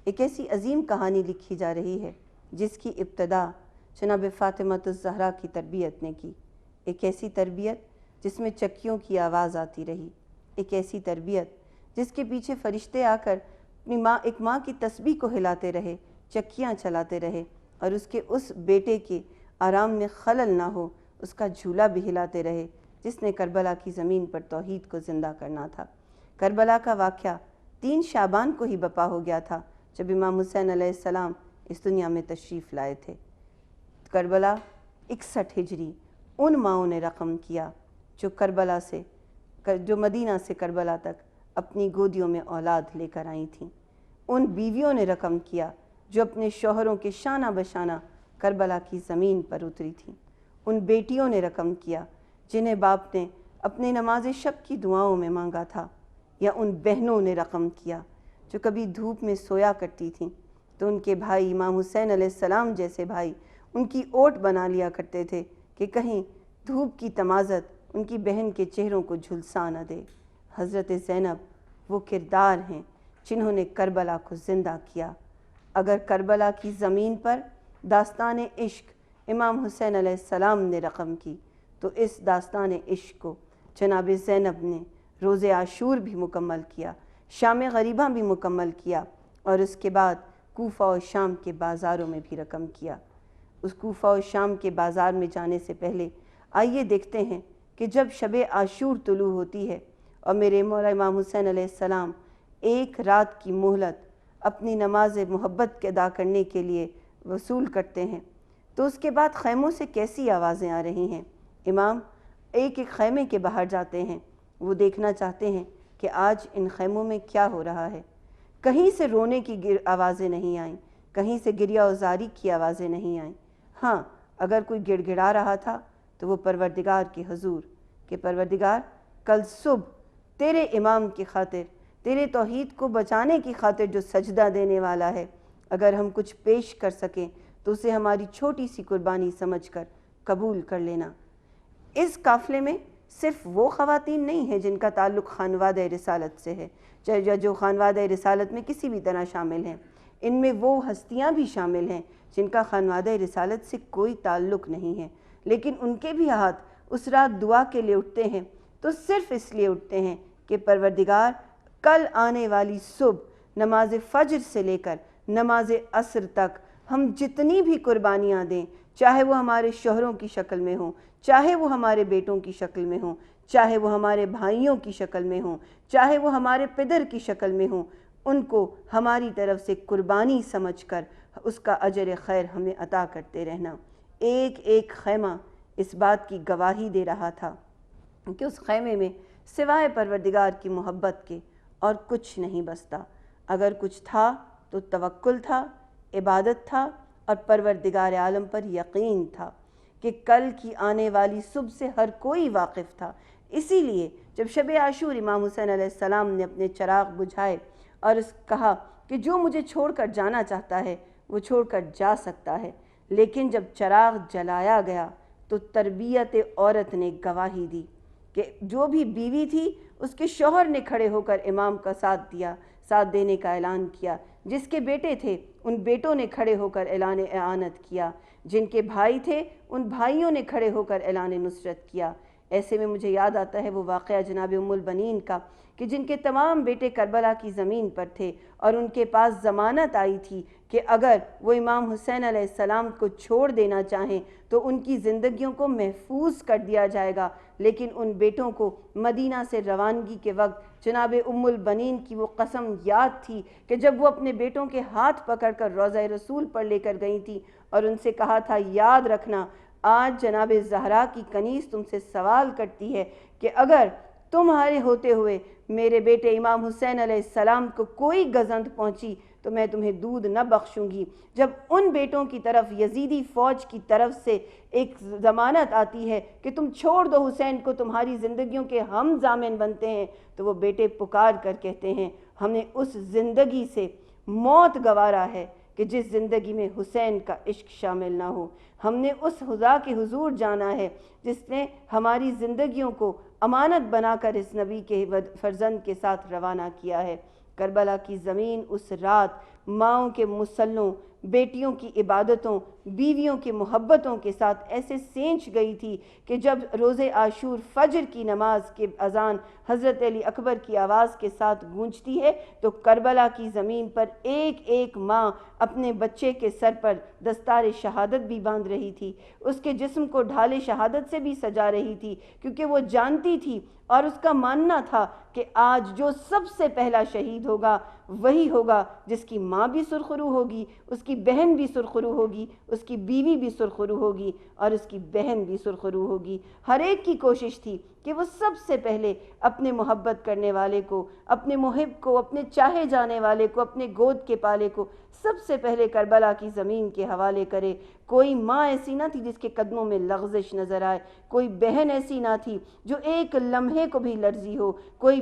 ایک ایسی عظیم کہانی لکھی جا رہی ہے جس کی ابتدا جناب فاطمۃ الزہرا کی تربیت نے کی۔ ایک ایسی تربیت جس میں چکیوں کی آواز آتی رہی، ایک ایسی تربیت جس کے پیچھے فرشتے آ کر ایک ماں کی تسبیح کو ہلاتے رہے، چکیاں چلاتے رہے، اور اس بیٹے کے آرام میں خلل نہ ہو اس کا جھولا بھی ہلاتے رہے، جس نے کربلا کی زمین پر توحید کو زندہ کرنا تھا۔ کربلا کا واقعہ 3 شعبان کو ہی بپا ہو گیا تھا جب امام حسین علیہ السلام اس دنیا میں تشریف لائے تھے۔ کربلا 61 ہجری ان ماؤں نے رقم کیا جو مدینہ سے کربلا تک اپنی گودیوں میں اولاد لے کر آئی تھیں۔ ان بیویوں نے رقم کیا جو اپنے شوہروں کے شانہ بشانہ کربلا کی زمین پر اتری تھیں۔ ان بیٹیوں نے رقم کیا جنہیں باپ نے اپنے نماز شب کی دعاؤں میں مانگا تھا، یا ان بہنوں نے رقم کیا جو کبھی دھوپ میں سویا کرتی تھیں تو ان کے بھائی امام حسین علیہ السلام جیسے بھائی ان کی اوٹ بنا لیا کرتے تھے کہ کہیں دھوپ کی تمازت ان کی بہن کے چہروں کو جھلسا نہ دے۔ حضرت زینب وہ کردار ہیں جنہوں نے کربلا کو زندہ کیا۔ اگر کربلا کی زمین پر داستان عشق امام حسین علیہ السلام نے رقم کی تو اس داستان عشق کو جناب زینب نے روز عاشور بھی مکمل کیا، شام غریبہ بھی مکمل کیا، اور اس کے بعد کوفہ و شام کے بازاروں میں بھی رقم کیا۔ اس کوفہ و شام کے بازار میں جانے سے پہلے آئیے دیکھتے ہیں کہ جب شب عاشور طلوع ہوتی ہے اور میرے مولا امام حسین علیہ السلام ایک رات کی مہلت اپنی نماز محبت کے ادا کرنے کے لیے وصول کرتے ہیں تو اس کے بعد خیموں سے کیسی آوازیں آ رہی ہیں۔ امام ایک ایک خیمے کے باہر جاتے ہیں، وہ دیکھنا چاہتے ہیں کہ آج ان خیموں میں کیا ہو رہا ہے۔ کہیں سے رونے کی آوازیں نہیں آئیں، کہیں سے گریہ و زاری کی آوازیں نہیں آئیں۔ ہاں، اگر کوئی گڑ گڑا رہا تھا تو وہ پروردگار کے حضور کہ پروردگار کل صبح تیرے امام کی خاطر، تیرے توحید کو بچانے کی خاطر جو سجدہ دینے والا ہے، اگر ہم کچھ پیش کر سکیں تو اسے ہماری چھوٹی سی قربانی سمجھ کر قبول کر لینا۔ اس قافلے میں صرف وہ خواتین نہیں ہیں جن کا تعلق خانوادہ رسالت سے ہے، جو خانوادہ رسالت میں کسی بھی طرح شامل ہیں، ان میں وہ ہستیاں بھی شامل ہیں جن کا خانوادہ رسالت سے کوئی تعلق نہیں ہے، لیکن ان کے بھی ہاتھ اس رات دعا کے لیے اٹھتے ہیں تو صرف اس لیے اٹھتے ہیں کہ پروردگار کل آنے والی صبح نماز فجر سے لے کر نماز عصر تک ہم جتنی بھی قربانیاں دیں، چاہے وہ ہمارے شوہروں کی شکل میں ہوں، چاہے وہ ہمارے بیٹوں کی شکل میں ہوں، چاہے وہ ہمارے بھائیوں کی شکل میں ہوں، چاہے وہ ہمارے پدر کی شکل میں ہوں، ان کو ہماری طرف سے قربانی سمجھ کر اس کا اجر خیر ہمیں عطا کرتے رہنا۔ ایک ایک خیمہ اس بات کی گواہی دے رہا تھا کہ اس خیمے میں سوائے پروردگار کی محبت کے اور کچھ نہیں بستا۔ اگر کچھ تھا تو توکل تھا، عبادت تھا، اور پروردگار عالم پر یقین تھا کہ کل کی آنے والی صبح سے ہر کوئی واقف تھا۔ اسی لیے جب شب عاشور امام حسین علیہ السلام نے اپنے چراغ بجھائے اور کہا کہ جو مجھے چھوڑ کر جانا چاہتا ہے وہ چھوڑ کر جا سکتا ہے، لیکن جب چراغ جلایا گیا تو تربیت عورت نے گواہی دی کہ جو بھی بیوی تھی اس کے شوہر نے کھڑے ہو کر امام کا ساتھ دینے کا اعلان کیا، جس کے بیٹے تھے ان بیٹوں نے کھڑے ہو کر اعلان اعانت کیا، جن کے بھائی تھے ان بھائیوں نے کھڑے ہو کر اعلان نصرت کیا۔ ایسے میں مجھے یاد آتا ہے وہ واقعہ جناب ام البنین کا کہ جن کے تمام بیٹے کربلا کی زمین پر تھے اور ان کے پاس ضمانت آئی تھی کہ اگر وہ امام حسین علیہ السلام کو چھوڑ دینا چاہیں تو ان کی زندگیوں کو محفوظ کر دیا جائے گا، لیکن ان بیٹوں کو مدینہ سے روانگی کے وقت جناب ام البنین کی وہ قسم یاد تھی کہ جب وہ اپنے بیٹوں کے ہاتھ پکڑ کر روضہ رسول پر لے کر گئی تھی اور ان سے کہا تھا یاد رکھنا آج جناب زہرا کی کنیز تم سے سوال کرتی ہے کہ اگر تمہارے ہوتے ہوئے میرے بیٹے امام حسین علیہ السلام کو کوئی گزند پہنچی تو میں تمہیں دودھ نہ بخشوں گی۔ جب ان بیٹوں کی طرف یزیدی فوج کی طرف سے ایک ضمانت آتی ہے کہ تم چھوڑ دو حسین کو، تمہاری زندگیوں کے ہم ضامن بنتے ہیں، تو وہ بیٹے پکار کر کہتے ہیں ہمیں اس زندگی سے موت گوارا ہے کہ جس زندگی میں حسین کا عشق شامل نہ ہو۔ ہم نے اس خدا کے حضور جانا ہے جس نے ہماری زندگیوں کو امانت بنا کر اس نبی کے فرزند کے ساتھ روانہ کیا ہے۔ کربلا کی زمین اس رات ماؤں کے مسلوں، بیٹیوں کی عبادتوں، بیویوں کی محبتوں کے ساتھ ایسے سینچ گئی تھی کہ جب روز عاشور فجر کی نماز کے اذان حضرت علی اکبر کی آواز کے ساتھ گونجتی ہے تو کربلا کی زمین پر ایک ایک ماں اپنے بچے کے سر پر دستار شہادت بھی باندھ رہی تھی، اس کے جسم کو ڈھالے شہادت سے بھی سجا رہی تھی، کیونکہ وہ جانتی تھی اور اس کا ماننا تھا کہ آج جو سب سے پہلا شہید ہوگا وہی ہوگا جس کی ماں بھی سرخرو ہوگی، اس کی بہن بھی سرخرو ہوگی، اس کی بیوی بھی سرخرو ہوگی اور اس کی بہن بھی سرخرو ہوگی۔ ہر ایک کی کوشش تھی کہ وہ سب سے پہلے اپنے محبت کرنے والے کو، اپنے محب کو، اپنے چاہے جانے والے کو، اپنے گود کے پالے کو سب سے پہلے کربلا کی زمین کے حوالے کرے۔ کوئی ماں ایسی نہ تھی جس کے قدموں میں لغزش نظر آئے، کوئی بہن ایسی نہ تھی جو ایک لمحے کو بھی لرزی ہو، کوئی